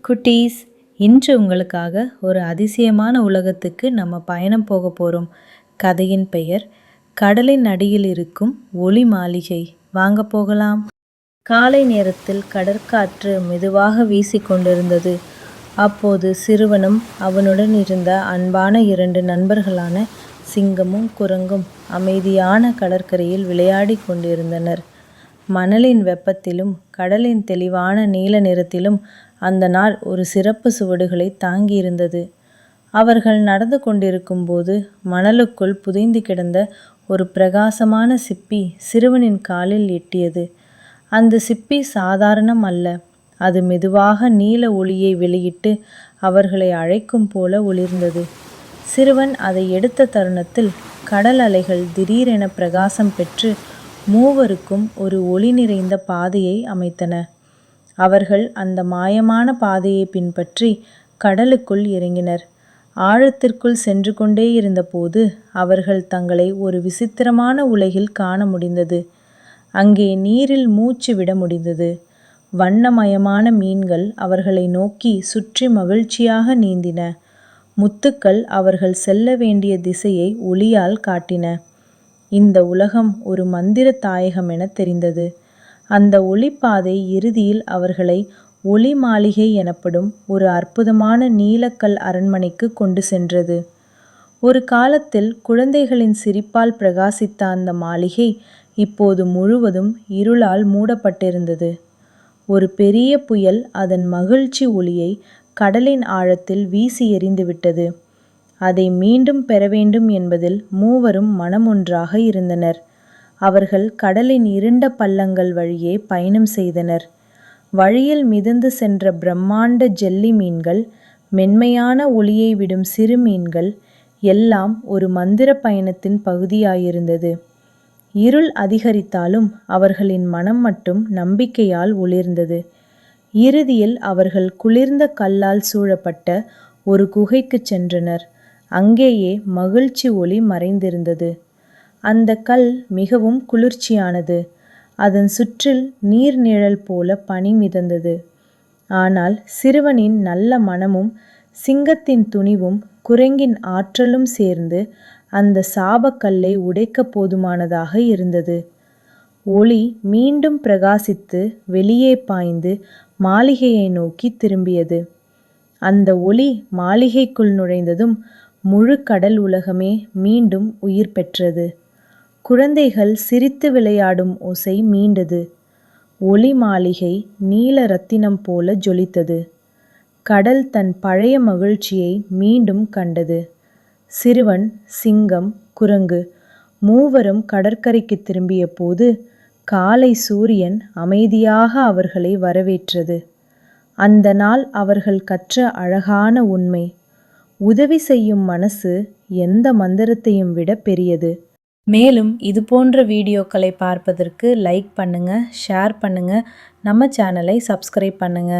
குட்டீஸ், இன்று உங்களுக்காக ஒரு அதிசயமான உலகத்துக்கு நம்ம பயணம் போக போகிறோம். கதையின் பெயர் கடலின் அடியில் இருக்கும் ஒளி மாளிகை. வாங்க போகலாம். காலை நேரத்தில் கடற்காற்று மெதுவாக வீசிக்கொண்டிருந்தது. அப்போது சிறுவனும் அவனுடன் இருந்த அன்பான 2 நண்பர்களான சிங்கமும் குரங்கும் அமைதியான கடற்கரையில் விளையாடி கொண்டிருந்தனர். மணலின் வெப்பத்திலும் கடலின் தெளிவான நீல நிறத்திலும் அந்த நாள் ஒரு சிறப்பு சுவடுகளை தாங்கியிருந்தது. அவர்கள் நடந்து கொண்டிருக்கும்போது மணலுக்குள் புதைந்து கிடந்த ஒரு பிரகாசமான சிப்பி சிறுவனின் காலில் எட்டியது. அந்த சிப்பி சாதாரணம் அல்ல. அது மெதுவாக நீல ஒளியை வெளியிட்டு அவர்களை அழைக்கும் போல ஒளிர்ந்தது. சிறுவன் அதை எடுத்த தருணத்தில் கடல் அலைகள் திடீரென பிரகாசம் பெற்று மூவருக்கும் ஒரு ஒளி நிறைந்த பாதையை அமைத்தன. அவர்கள் அந்த மாயமான பாதையை பின்பற்றி கடலுக்குள் இறங்கினர். ஆழத்திற்குள் சென்று கொண்டே இருந்தபோது அவர்கள் தங்களை ஒரு விசித்திரமான உலகில் காண முடிந்தது. அங்கே நீரில் மூச்சு விட முடிந்தது. வண்ணமயமான மீன்கள் அவர்களை நோக்கி சுற்றி மகிழ்ச்சியாக நீந்தின. முத்துக்கள் அவர்கள் செல்ல வேண்டிய திசையை ஒளியால் காட்டின. இந்த உலகம் ஒரு மந்திர தாயகம் என தெரிந்தது. அந்த ஒளிப்பாதை இறுதியில் அவர்களை ஒளி மாளிகை எனப்படும் ஒரு அற்புதமான நீலக்கல் அரண்மனைக்கு கொண்டு சென்றது. ஒரு காலத்தில் குழந்தைகளின் சிரிப்பால் பிரகாசித்த அந்த மாளிகை இப்போது முழுவதும் இருளால் மூடப்பட்டிருந்தது. ஒரு பெரிய புயல் அதன் மகிழ்ச்சி ஒளியை கடலின் ஆழத்தில் வீசி எறிந்துவிட்டது. அதை மீண்டும் பெற வேண்டும் என்பதில் மூவரும் மனமொன்றாக இருந்தனர். அவர்கள் கடலின் இருண்ட பள்ளங்கள் வழியே பயணம் செய்தனர். வழியில் மிதந்து சென்ற பிரம்மாண்ட ஜெல்லி மீன்கள், மென்மையான ஒளியை விடும் சிறு மீன்கள் எல்லாம் ஒரு மந்திர பயணத்தின் பகுதியாயிருந்தது. இருள் அதிகரித்தாலும் அவர்களின் மனம் மட்டும் நம்பிக்கையால் ஒளிர்ந்தது. இறுதியில் அவர்கள் குளிர்ந்த கல்லால் சூழப்பட்ட ஒரு குகைக்கு சென்றனர். அங்கேயே மகிழ்ச்சி ஒளி மறைந்திருந்தது. அந்த கல் மிகவும் குளிர்ச்சியானது. அதன் சுற்றில் நீர்நிழல் போல பனி மிதந்தது. ஆனால் சிறுவனின் நல்ல மனமும் சிங்கத்தின் துணிவும் குரங்கின் ஆற்றலும் சேர்ந்து அந்த சாபக்கல்லை உடைக்க போதுமானதாக இருந்தது. ஒளி மீண்டும் பிரகாசித்து வெளியே பாய்ந்து மாளிகையை நோக்கி திரும்பியது. அந்த ஒளி மாளிகைக்குள் நுழைந்ததும் முழு கடல் உலகமே மீண்டும் உயிர் பெற்றது. குழந்தைகள் சிரித்து விளையாடும் ஓசை மீண்டது. ஒளி மாளிகை நீல ரத்தினம் போல ஜொலித்தது. கடல் தன் பழைய மகிழ்ச்சியை மீண்டும் கண்டது. சிறுவன், சிங்கம், குரங்கு மூவரும் கடற்கரைக்கு திரும்பிய போது காலை சூரியன் அமைதியாக அவர்களை வரவேற்றது. அந்த நாள் அவர்கள் கற்ற அழகான உண்மை: உதவி செய்யும் மனசு எந்த மந்திரத்தையும் விட பெரியது. மேலும் இது போன்ற வீடியோக்களை பார்ப்பதற்கு லைக் பண்ணுங்க, ஷேர் பண்ணுங்க, நம்ம சேனலை சப்ஸ்கிரைப் பண்ணுங்க.